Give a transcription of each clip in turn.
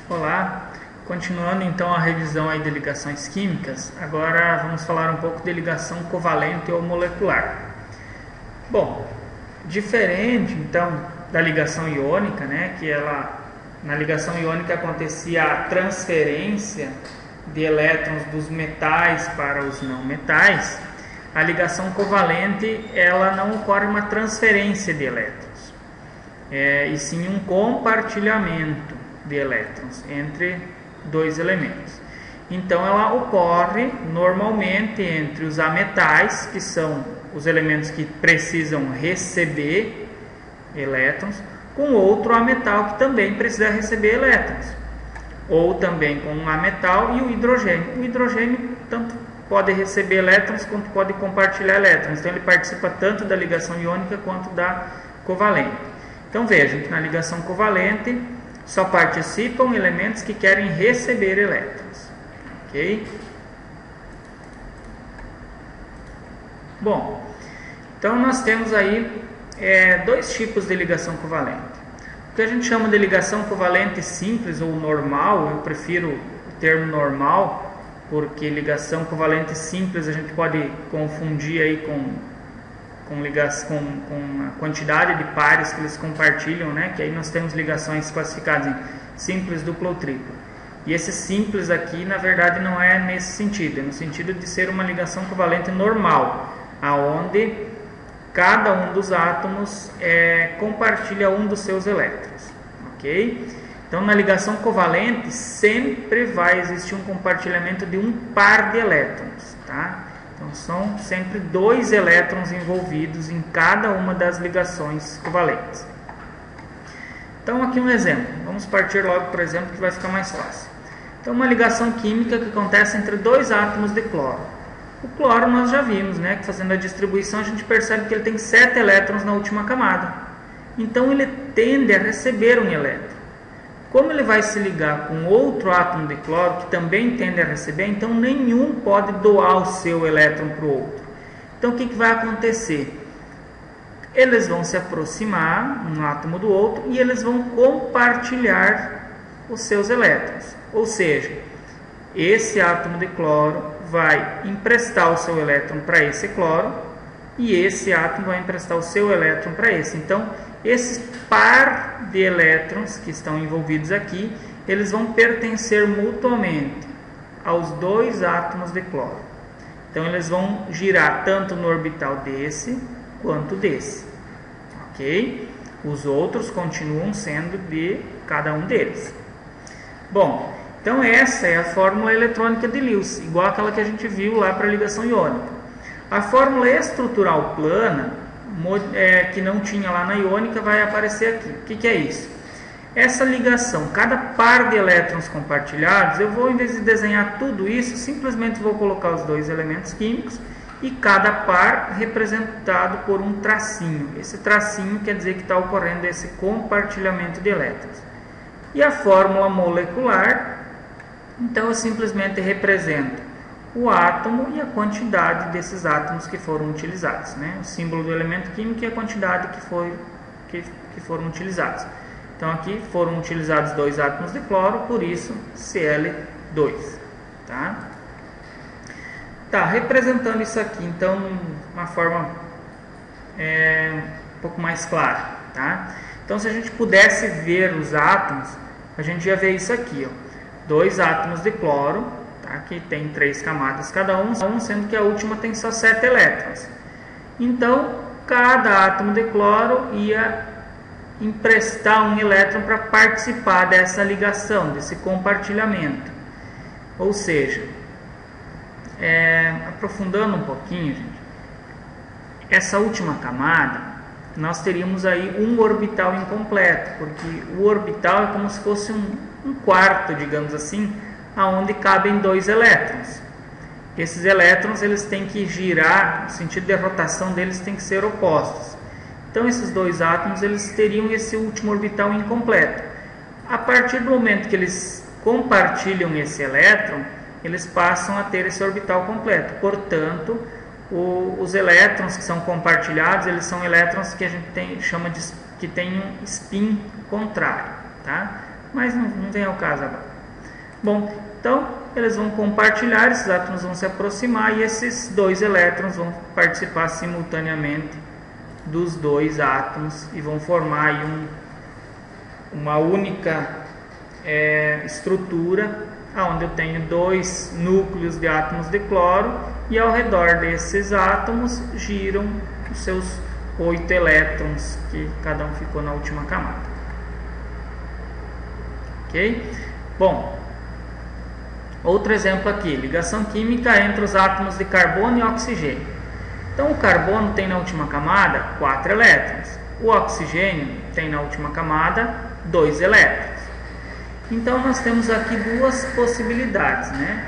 Olá, continuando então a revisão aí de ligações químicas, agora vamos falar um pouco de ligação covalente ou molecular. Bom, diferente então da ligação iônica, né, que na ligação iônica acontecia a transferência de elétrons dos metais para os não metais, a ligação covalente ela não ocorre uma transferência de elétrons, e sim um compartilhamento de elétrons entre dois elementos. Então ela ocorre normalmente entre os ametais, que são os elementos que precisam receber elétrons, com outro ametal que também precisa receber elétrons, ou também com um ametal e o hidrogênio. O hidrogênio tanto pode receber elétrons quanto pode compartilhar elétrons, então ele participa tanto da ligação iônica quanto da covalente. Então vejam que na ligação covalente só participam elementos que querem receber elétrons. Ok? Bom, então nós temos aí dois tipos de ligação covalente. O que a gente chama de ligação covalente simples ou normal, eu prefiro o termo normal, porque ligação covalente simples a gente pode confundir aí com a quantidade de pares que eles compartilham, né? Que aí nós temos ligações classificadas em simples, dupla ou tripla. E esse simples aqui, na verdade, não é nesse sentido, é no sentido de ser uma ligação covalente normal, aonde cada um dos átomos compartilha um dos seus elétrons, ok? Então, na ligação covalente, sempre vai existir um compartilhamento de um par de elétrons, tá? Então, são sempre dois elétrons envolvidos em cada uma das ligações covalentes. Então, aqui um exemplo. Vamos partir logo, por exemplo, que vai ficar mais fácil. Então, uma ligação química que acontece entre dois átomos de cloro. O cloro nós já vimos, né, que fazendo a distribuição a gente percebe que ele tem 7 elétrons na última camada. Então, ele tende a receber um elétron. Como ele vai se ligar com outro átomo de cloro que também tende a receber, então nenhum pode doar o seu elétron para o outro. Então o que vai acontecer? Eles vão se aproximar um átomo do outro e eles vão compartilhar os seus elétrons. Ou seja, esse átomo de cloro vai emprestar o seu elétron para esse cloro e esse átomo vai emprestar o seu elétron para esse. Então, esse par de elétrons que estão envolvidos aqui, eles vão pertencer mutuamente aos dois átomos de cloro. Então, eles vão girar tanto no orbital desse quanto desse. Ok? Os outros continuam sendo de cada um deles. Bom, então essa é a fórmula eletrônica de Lewis, igual aquela que a gente viu lá para a ligação iônica. A fórmula estrutural plana, que não tinha lá na iônica, vai aparecer aqui. O que é isso? Essa ligação, cada par de elétrons compartilhados, eu vou, em vez de desenhar tudo isso, simplesmente vou colocar os dois elementos químicos e cada par representado por um tracinho. Esse tracinho quer dizer que está ocorrendo esse compartilhamento de elétrons. E a fórmula molecular, então eu simplesmente represento o átomo e a quantidade desses átomos que foram utilizados, né? O símbolo do elemento químico e a quantidade que foram utilizados. Então aqui foram utilizados 2 átomos de cloro, por isso Cl2, tá? Representando isso aqui, então, de uma forma um pouco mais clara, tá? Então, se a gente pudesse ver os átomos, a gente ia ver isso aqui, ó. 2 átomos de cloro, tá? Que tem 3 camadas cada um, sendo que a última tem só 7 elétrons. Então, cada átomo de cloro ia emprestar um elétron para participar dessa ligação, desse compartilhamento. Ou seja, aprofundando um pouquinho, gente, essa última camada, nós teríamos aí um orbital incompleto, porque o orbital é como se fosse um quarto, digamos assim, aonde cabem 2 elétrons. Esses elétrons eles têm que girar, o sentido de rotação deles tem que ser opostos. Então esses 2 átomos eles teriam esse último orbital incompleto. A partir do momento que eles compartilham esse elétron, eles passam a ter esse orbital completo. Portanto, os elétrons que são compartilhados, eles são elétrons que a gente chama de que tem um spin contrário, tá? mas não vem ao caso agora. Bom, então eles vão compartilhar, esses átomos vão se aproximar e esses dois elétrons vão participar simultaneamente dos dois átomos e vão formar aí uma única estrutura, onde eu tenho dois núcleos de átomos de cloro e ao redor desses átomos giram os seus 8 elétrons que cada um ficou na última camada. Ok? Bom, outro exemplo aqui, ligação química entre os átomos de carbono e oxigênio. Então o carbono tem na última camada 4 elétrons, o oxigênio tem na última camada 2 elétrons. Então nós temos aqui duas possibilidades, né?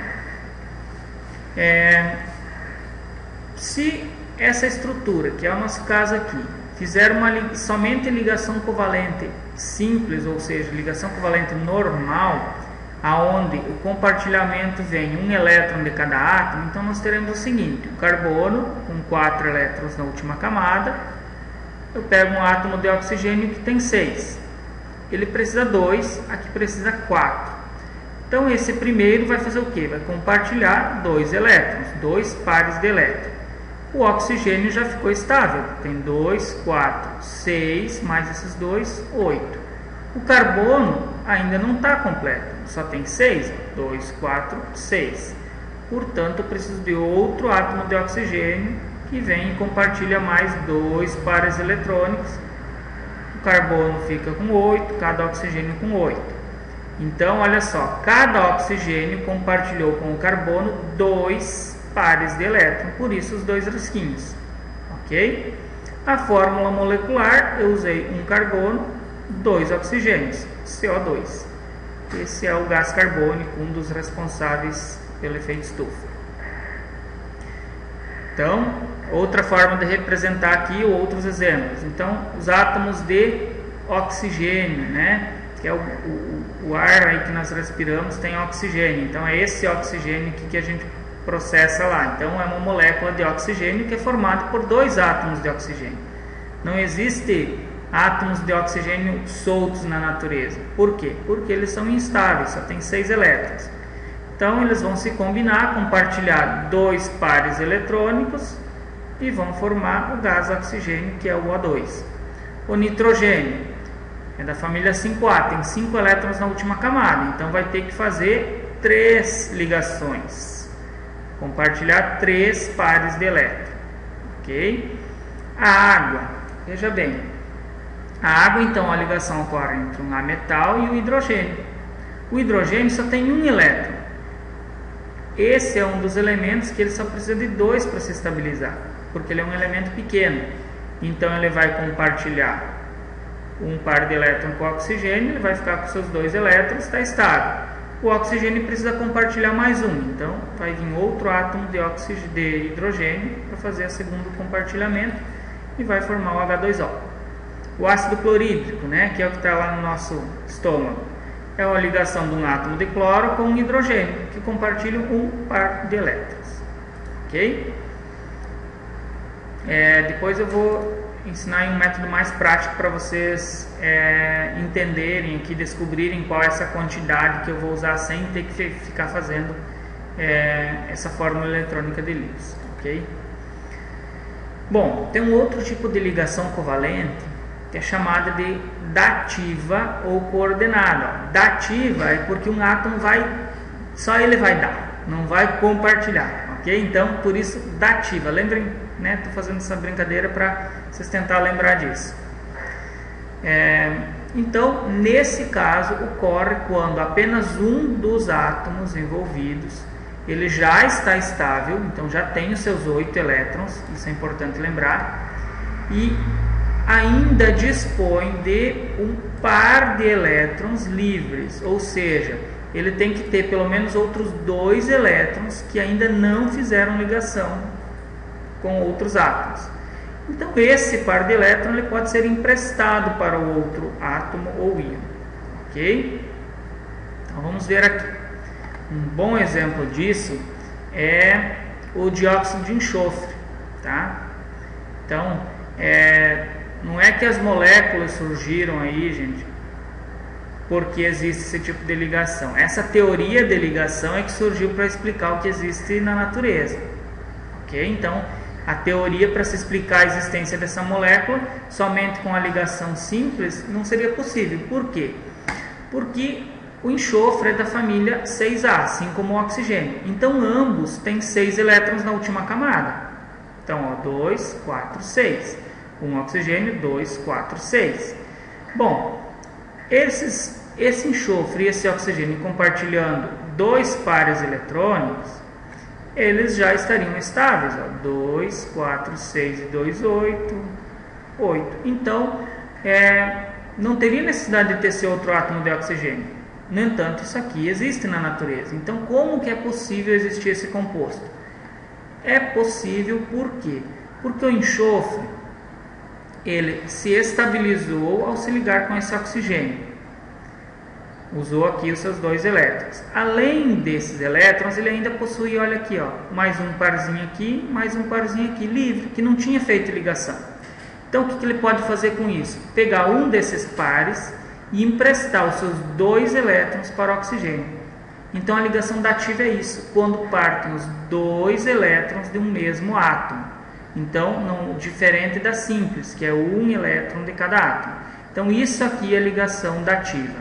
Se essa estrutura, que é o nosso caso aqui, fizer somente ligação covalente simples, ou seja, ligação covalente normal, aonde o compartilhamento vem um elétron de cada átomo, então nós teremos o seguinte: o carbono com 4 elétrons na última camada, eu pego um átomo de oxigênio que tem 6. Ele precisa 2, aqui precisa 4. Então esse primeiro vai fazer o que? Vai compartilhar 2 elétrons, 2 pares de elétrons. O oxigênio já ficou estável, tem 2, 4, 6, mais esses 2, 8. O carbono ainda não está completo, só tem 6, 2, 4, 6. Portanto, eu preciso de outro átomo de oxigênio que vem e compartilha mais 2 pares eletrônicos. O carbono fica com 8, cada oxigênio com 8. Então, olha só, cada oxigênio compartilhou com o carbono 2 pares de elétron, por isso os 2 risquinhos. Ok? A fórmula molecular, eu usei um carbono, 2 oxigênios, CO2. Esse é o gás carbônico, um dos responsáveis pelo efeito estufa. Então, outra forma de representar aqui outros exemplos. Então, os átomos de oxigênio, né? Que é o ar aí que nós respiramos tem oxigênio. Então, é esse oxigênio que a gente processa lá. Então, é uma molécula de oxigênio que é formada por 2 átomos de oxigênio. Não existe átomos de oxigênio soltos na natureza. Por quê? Porque eles são instáveis, só tem 6 elétrons. Então, eles vão se combinar, compartilhar 2 pares eletrônicos e vão formar o gás oxigênio, que é o O2. O nitrogênio é da família 5A, tem 5 elétrons na última camada, então vai ter que fazer 3 ligações, compartilhar 3 pares de elétrons. Ok? A água, veja bem, a água, então, a ligação ocorre entre um ametal e o hidrogênio. O hidrogênio só tem 1 elétron. Esse é um dos elementos que ele só precisa de 2 para se estabilizar, porque ele é um elemento pequeno. Então ele vai compartilhar um par de elétrons com o oxigênio, ele vai ficar com seus 2 elétrons, está estável. O oxigênio precisa compartilhar mais um, então vai vir outro átomo de hidrogênio para fazer o segundo compartilhamento e vai formar o H2O. O ácido clorídrico, né, que é o que está lá no nosso estômago, é uma ligação de um átomo de cloro com um hidrogênio, que compartilham um par de elétrons. Ok? Depois eu vou ensinar um método mais prático para vocês entenderem aqui, descobrirem qual é essa quantidade que eu vou usar sem ter que ficar fazendo essa fórmula eletrônica de Lewis. Ok? Bom, tem um outro tipo de ligação covalente que é chamada de dativa ou coordenada. Dativa é porque um átomo só ele vai dar, não vai compartilhar, ok? Então, por isso, dativa. Lembrem, né? Estou fazendo essa brincadeira para vocês tentar lembrar disso. Então, nesse caso, ocorre quando apenas um dos átomos envolvidos, ele já está estável, então já tem os seus 8 elétrons, isso é importante lembrar, e ainda dispõe de um par de elétrons livres, ou seja, ele tem que ter pelo menos outros 2 elétrons que ainda não fizeram ligação com outros átomos. Então esse par de elétrons ele pode ser emprestado para o outro átomo ou íon. Ok? Então vamos ver aqui. Um bom exemplo disso é o dióxido de enxofre. Tá? Então, não é que as moléculas surgiram aí, gente, porque existe esse tipo de ligação. Essa teoria de ligação é que surgiu para explicar o que existe na natureza. Ok? Então, a teoria para se explicar a existência dessa molécula somente com a ligação simples não seria possível. Por quê? Porque o enxofre é da família 6A, assim como o oxigênio. Então, ambos têm 6 elétrons na última camada. Então, 2, 4, 6. Um oxigênio, 2, 4, 6. Bom, esse enxofre e esse oxigênio compartilhando 2 pares eletrônicos, eles já estariam estáveis. 2, 4, 6 e 2, 8, 8. Então, não teria necessidade de ter esse outro átomo de oxigênio. No entanto, isso aqui existe na natureza. Então, como que é possível existir esse composto? É possível por quê? Porque o enxofre, ele se estabilizou ao se ligar com esse oxigênio. Usou aqui os seus 2 elétrons. Além desses elétrons, ele ainda possui, olha aqui, ó, mais um parzinho aqui, mais um parzinho aqui, livre, que não tinha feito ligação. Então, o que ele pode fazer com isso? Pegar um desses pares e emprestar os seus 2 elétrons para o oxigênio. Então, a ligação dativa é isso, quando partem os 2 elétrons de um mesmo átomo. Então, não, diferente da simples, que é um elétron de cada átomo. Então, isso aqui é ligação dativa.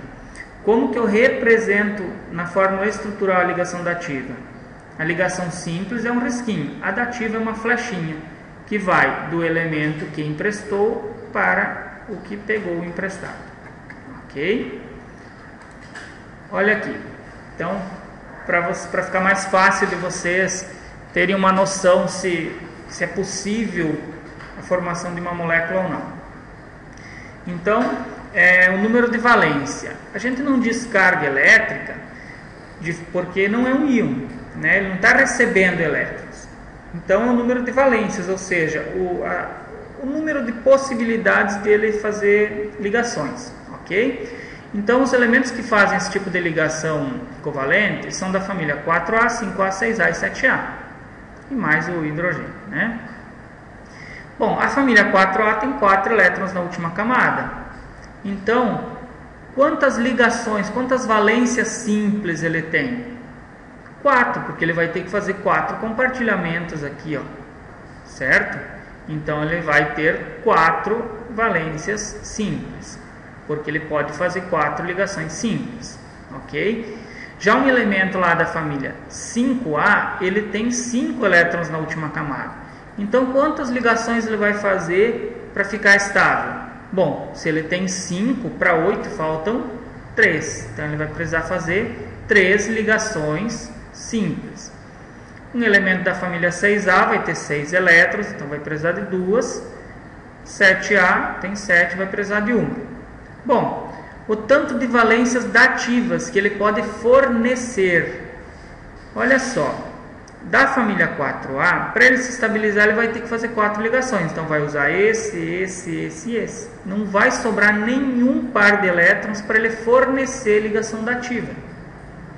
Como que eu represento na fórmula estrutural a ligação dativa? A ligação simples é um risquinho, a dativa é uma flechinha, que vai do elemento que emprestou para o que pegou o emprestado. Ok? Olha aqui. Então, para ficar mais fácil de vocês terem uma noção se é possível a formação de uma molécula ou não. Então, o número de valência. A gente não diz carga elétrica porque não é um íon, né? Ele não está recebendo elétrons. Então, é o número de valências, ou seja, o número de possibilidades dele fazer ligações. Ok? Então, os elementos que fazem esse tipo de ligação covalente são da família 4A, 5A, 6A e 7A. E mais o hidrogênio, né? Bom, a família 4A tem 4 elétrons na última camada. Então, quantas ligações, quantas valências simples ele tem? 4, porque ele vai ter que fazer 4 compartilhamentos aqui, ó. Certo? Então, ele vai ter 4 valências simples, porque ele pode fazer 4 ligações simples, ok? Já um elemento lá da família 5A, ele tem 5 elétrons na última camada. Então, quantas ligações ele vai fazer para ficar estável? Bom, se ele tem 5, para 8 faltam 3. Então, ele vai precisar fazer 3 ligações simples. Um elemento da família 6A vai ter 6 elétrons, então vai precisar de 2. 7A tem 7, vai precisar de 1. Bom, o tanto de valências dativas que ele pode fornecer. Olha só, da família 4A, para ele se estabilizar, ele vai ter que fazer 4 ligações. Então, vai usar esse e esse. Não vai sobrar nenhum par de elétrons para ele fornecer ligação dativa.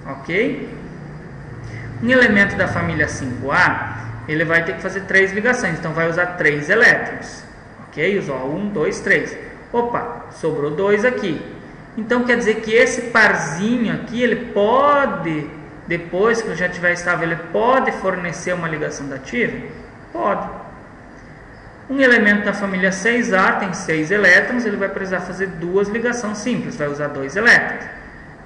Ok? Um elemento da família 5A, ele vai ter que fazer 3 ligações. Então, vai usar 3 elétrons. Ok? Usou 1, 2, 3. Opa, sobrou 2 aqui. Então, quer dizer que esse parzinho aqui, ele pode, depois que já estiver estável, ele pode fornecer uma ligação dativa? Pode. Um elemento da família 6A tem 6 elétrons, ele vai precisar fazer 2 ligações simples, vai usar 2 elétrons.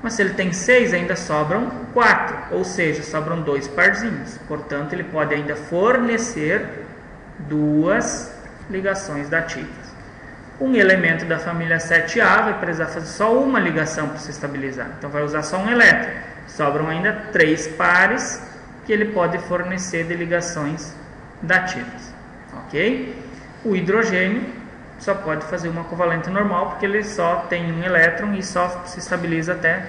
Mas se ele tem 6, ainda sobram 4, ou seja, sobram 2 parzinhos. Portanto, ele pode ainda fornecer 2 ligações dativas. Um elemento da família 7A vai precisar fazer só uma ligação para se estabilizar. Então, vai usar só um elétron. Sobram ainda 3 pares que ele pode fornecer de ligações dativas. Ok? O hidrogênio só pode fazer uma covalente normal, porque ele só tem um elétron e só se estabiliza até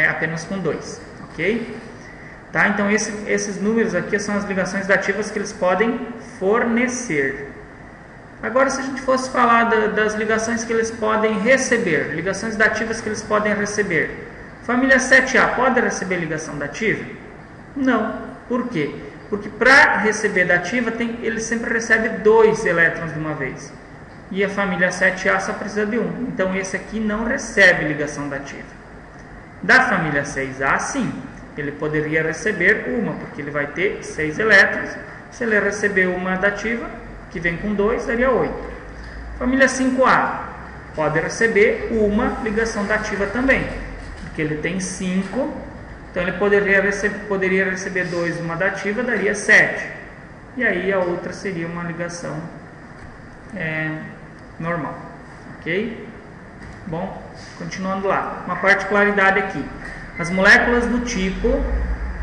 apenas com 2. Ok? Tá? Então, esses números aqui são as ligações dativas que eles podem fornecer. Agora, se a gente fosse falar das ligações que eles podem receber, ligações dativas que eles podem receber. Família 7A pode receber ligação dativa? Não. Por quê? Porque para receber dativa, ele sempre recebe 2 elétrons de uma vez. e a família 7A só precisa de 1. Então esse aqui não recebe ligação dativa. Da família 6A, sim, ele poderia receber uma, porque ele vai ter 6 elétrons. Se ele receber uma dativa, que vem com 2, daria 8. Família 5A pode receber uma ligação dativa também, porque ele tem 5, então ele poderia receber 2, uma dativa, daria 7. E aí a outra seria uma ligação normal, ok? Bom, continuando lá, uma particularidade aqui, as moléculas do tipo,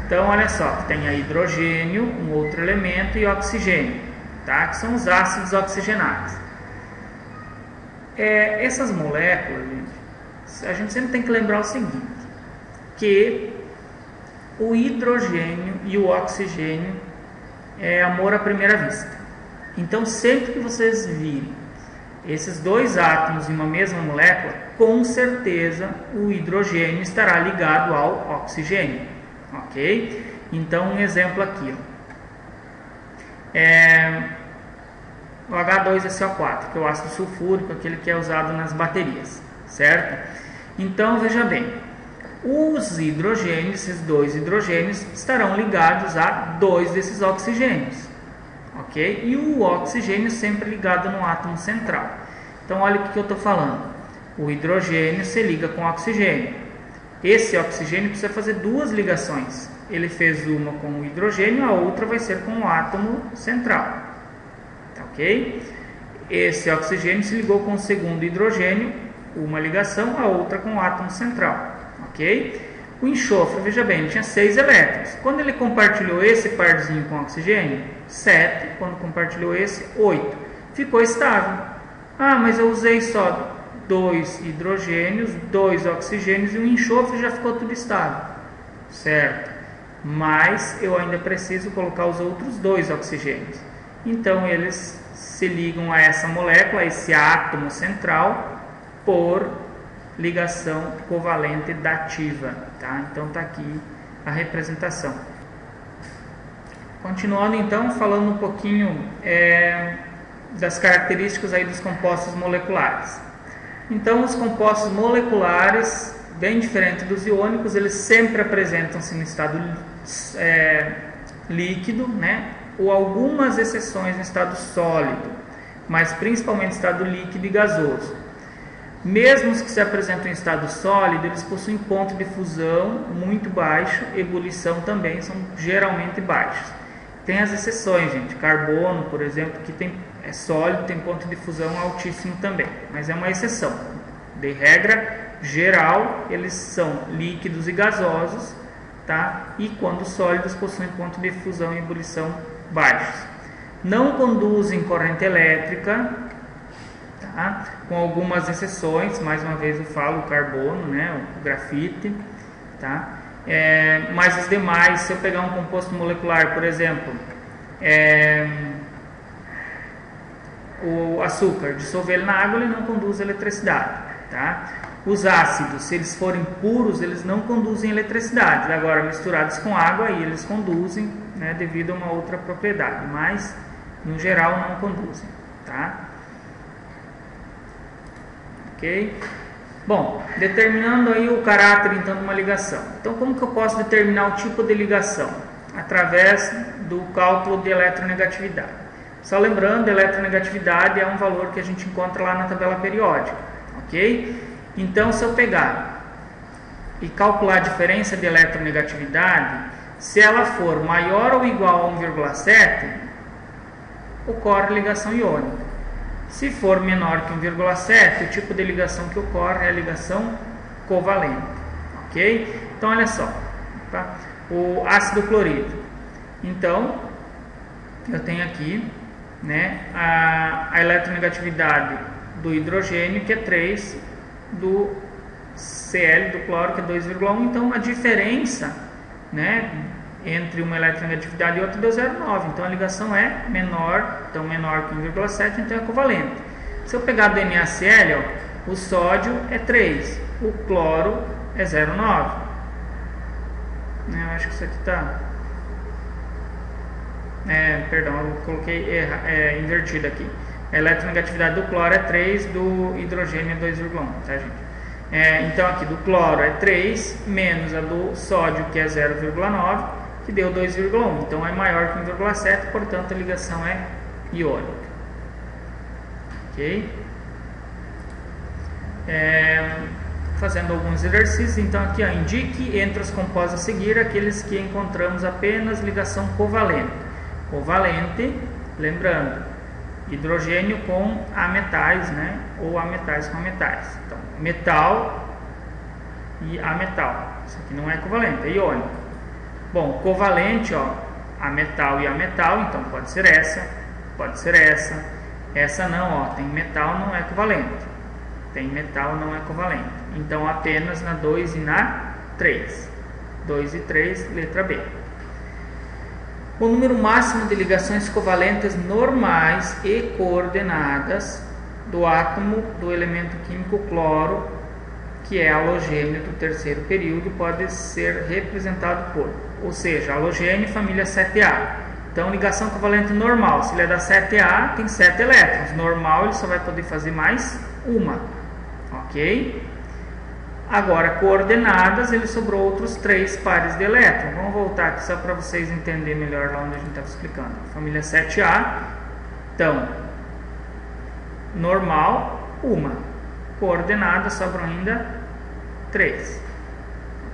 então olha só, tem aí hidrogênio, um outro elemento, e oxigênio, tá? Que são os ácidos oxigenados. Essas moléculas, gente, a gente sempre tem que lembrar o seguinte, que o hidrogênio e o oxigênio é amor à primeira vista. Então sempre que vocês virem esses dois átomos em uma mesma molécula, com certeza o hidrogênio estará ligado ao oxigênio, ok? Então um exemplo aqui, o H2SO4, que é o ácido sulfúrico, aquele que é usado nas baterias, certo? Então veja bem, os hidrogênios, esses dois hidrogênios, estarão ligados a 2 desses oxigênios, ok? E o oxigênio sempre ligado no átomo central. Então olha o que eu estou falando, o hidrogênio se liga com o oxigênio. Esse oxigênio precisa fazer 2 ligações, ele fez uma com o hidrogênio, a outra vai ser com o átomo central, ok? Esse oxigênio se ligou com o segundo hidrogênio, uma ligação, a outra com o átomo central. Ok? O enxofre, veja bem, ele tinha 6 elétrons. Quando ele compartilhou esse parzinho com oxigênio, 7. Quando compartilhou esse, 8. Ficou estável. Ah, mas eu usei só 2 hidrogênios, 2 oxigênios e o enxofre já ficou tudo estável. Certo? Mas eu ainda preciso colocar os outros 2 oxigênios. Então eles se ligam a essa molécula, a esse átomo central, por ligação covalente dativa, tá? Então tá aqui a representação. Continuando então, falando um pouquinho das características aí dos compostos moleculares. Então os compostos moleculares, bem diferente dos iônicos, eles sempre apresentam-se no estado líquido, né? Ou algumas exceções no estado sólido, mas principalmente no estado líquido e gasoso. Mesmo os que se apresentam em estado sólido, eles possuem ponto de fusão muito baixo, ebulição também são geralmente baixos. Tem as exceções, gente, carbono, por exemplo, que é sólido, tem ponto de fusão altíssimo também, mas é uma exceção. De regra geral, eles são líquidos e gasosos, tá? E quando sólidos possuem ponto de fusão e ebulição baixos. Não conduzem corrente elétrica, tá? Com algumas exceções, mais uma vez eu falo o carbono, né, o grafite, tá? Mas os demais, se eu pegar um composto molecular, por exemplo, o açúcar, dissolver ele na água, ele não conduz eletricidade, tá? Os ácidos, se eles forem puros, eles não conduzem eletricidade. Agora, misturados com água, aí eles conduzem, né, devido a uma outra propriedade, mas no geral não conduzem, tá? Ok? Bom, determinando aí o caráter então de uma ligação. Então, como que eu posso determinar o tipo de ligação? Através do cálculo de eletronegatividade. Só lembrando, a eletronegatividade é um valor que a gente encontra lá na tabela periódica, ok? Então, se eu pegar e calcular a diferença de eletronegatividade, se ela for maior ou igual a 1,7, ocorre ligação iônica. Se for menor que 1,7, o tipo de ligação que ocorre é a ligação covalente, ok? Então, olha só, tá? O ácido clorídrico. Então, eu tenho aqui, né, a eletronegatividade do hidrogênio, que é 3, do Cl, do cloro, que é 2,1. Então, a diferença, né, entre uma eletronegatividade e outra deu 0,9. Então a ligação é menor, então menor que 1,7, então é covalente. Se eu pegar do NaCl, ó, o sódio é 3, o cloro é 0,9. Eu acho que isso aqui está... perdão, eu coloquei invertido aqui. A eletronegatividade do cloro é 3, do hidrogênio é 2,1, tá, gente? Então aqui do cloro é 3, menos a do sódio, que é 0,9, que deu 2,1. Então é maior que 1,7, portanto a ligação é iônica. Ok? Fazendo alguns exercícios, então aqui, ó, indique entre os compostos a seguir aqueles que encontramos apenas ligação covalente. Covalente, lembrando, hidrogênio com ametais, né? Ou ametais com ametais. Então, metal e ametal. Isso aqui não é covalente, é iônico. Bom, covalente, ó, ametal e ametal, então pode ser essa, pode ser essa. Essa não, ó, tem metal, não é covalente. Tem metal, não é covalente. Então, apenas na 2 e na 3. 2 e 3, letra B. O número máximo de ligações covalentes normais e coordenadas do átomo do elemento químico cloro, que é halogênio do terceiro período, pode ser representado por, ou seja, halogênio família 7A. Então, ligação covalente normal, se ele é da 7A, tem 7 elétrons. Normal, ele só vai poder fazer mais uma. Ok? Agora, coordenadas, ele sobrou outros 3 pares de elétrons. Vamos voltar aqui só para vocês entenderem melhor lá onde a gente estava explicando. Família 7A. Então, normal, uma. Coordenada, sobram ainda 3.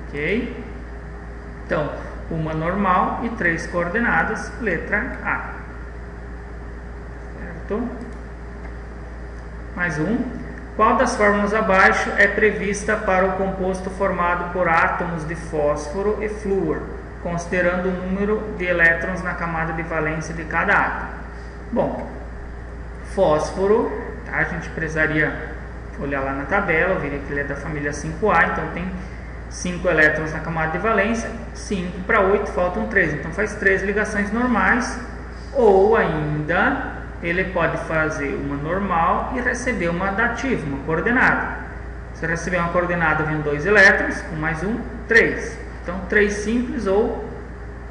Ok? Então, uma normal e 3 coordenadas, letra A. Certo? Mais um. Qual das fórmulas abaixo é prevista para o composto formado por átomos de fósforo e flúor, considerando o número de elétrons na camada de valência de cada átomo? Bom, fósforo, tá? A gente precisaria olhar lá na tabela, eu veria que ele é da família 5A, então tem 5 elétrons na camada de valência, 5 para 8, faltam 3, então faz 3 ligações normais, ou ainda ele pode fazer uma normal e receber uma dativa, uma coordenada. Se receber uma coordenada, vem 2 elétrons, um mais um, 3. Então, 3 simples ou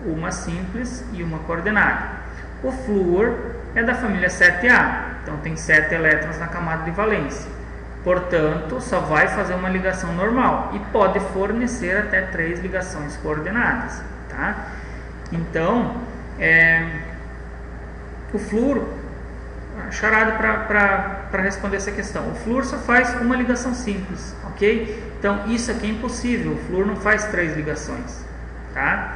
uma simples e uma coordenada. O flúor é da família 7A, então tem 7 elétrons na camada de valência. Portanto, só vai fazer uma ligação normal e pode fornecer até 3 ligações coordenadas. Tá? Então, o flúor, charada para responder essa questão. O flúor só faz uma ligação simples, ok? Então, isso aqui é impossível. O flúor não faz 3 ligações, tá?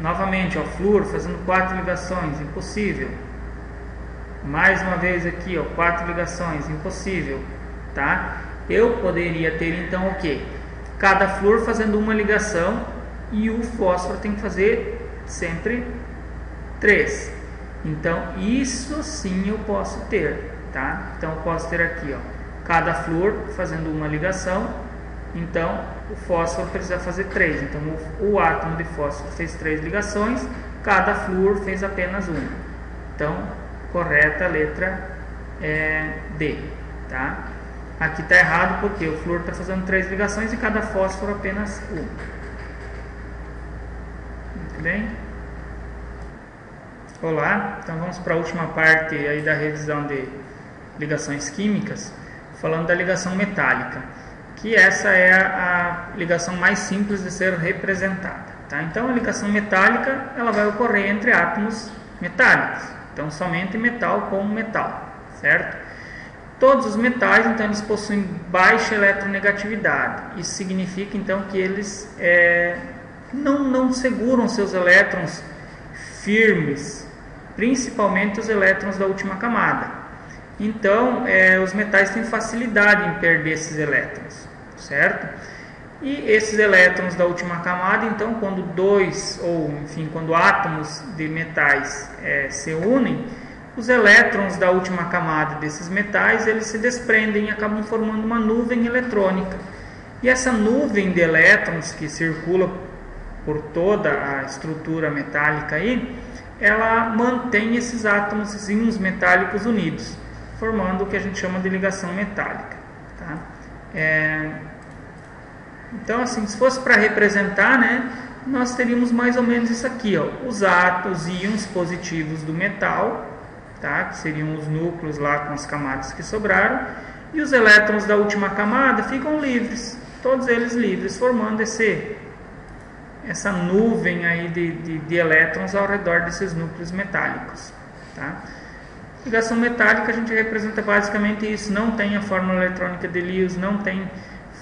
Novamente, ó, flúor fazendo 4 ligações, impossível. Mais uma vez aqui, ó, 4 ligações, impossível, tá? Eu poderia ter, então, o quê? Cada flúor fazendo uma ligação e o fósforo tem que fazer sempre 3. Então, isso sim eu posso ter, tá? Então, eu posso ter aqui, ó, cada flúor fazendo uma ligação, então o fósforo precisa fazer 3. Então, o átomo de fósforo fez 3 ligações, cada flúor fez apenas uma. Então, correta a letra D, tá? Aqui está errado porque o flúor está fazendo 3 ligações e cada fósforo apenas uma. Muito bem? Olá, então vamos para a última parte aí da revisão de ligações químicas, falando da ligação metálica, que essa é a ligação mais simples de ser representada. Tá? Então a ligação metálica ela vai ocorrer entre átomos metálicos, então somente metal com metal, certo? Todos os metais, então, eles possuem baixa eletronegatividade. Isso significa então que eles não seguram seus elétrons firmes, principalmente os elétrons da última camada. Então, os metais têm facilidade em perder esses elétrons, certo? E esses elétrons da última camada, então, quando quando átomos de metais se unem, os elétrons da última camada desses metais, eles se desprendem e acabam formando uma nuvem eletrônica. E essa nuvem de elétrons que circula por toda a estrutura metálica aí, ela mantém esses átomozinhos metálicos unidos, formando o que a gente chama de ligação metálica. Tá? Então, assim, se fosse para representar, né, nós teríamos mais ou menos isso aqui, ó, os íons positivos do metal, tá? Que seriam os núcleos lá com as camadas que sobraram, e os elétrons da última camada ficam livres, todos eles livres, formando essa nuvem aí de elétrons ao redor desses núcleos metálicos, tá? Ligação metálica a gente representa basicamente isso, não tem a fórmula eletrônica de Lewis, não tem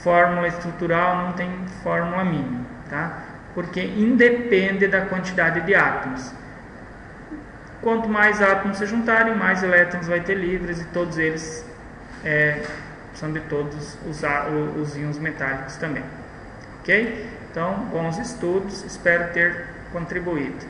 fórmula estrutural, não tem fórmula mínima, tá? Porque independe da quantidade de átomos. Quanto mais átomos se juntarem, mais elétrons vai ter livres, e todos eles são de todos os íons metálicos também. Ok? Então, bons estudos, espero ter contribuído.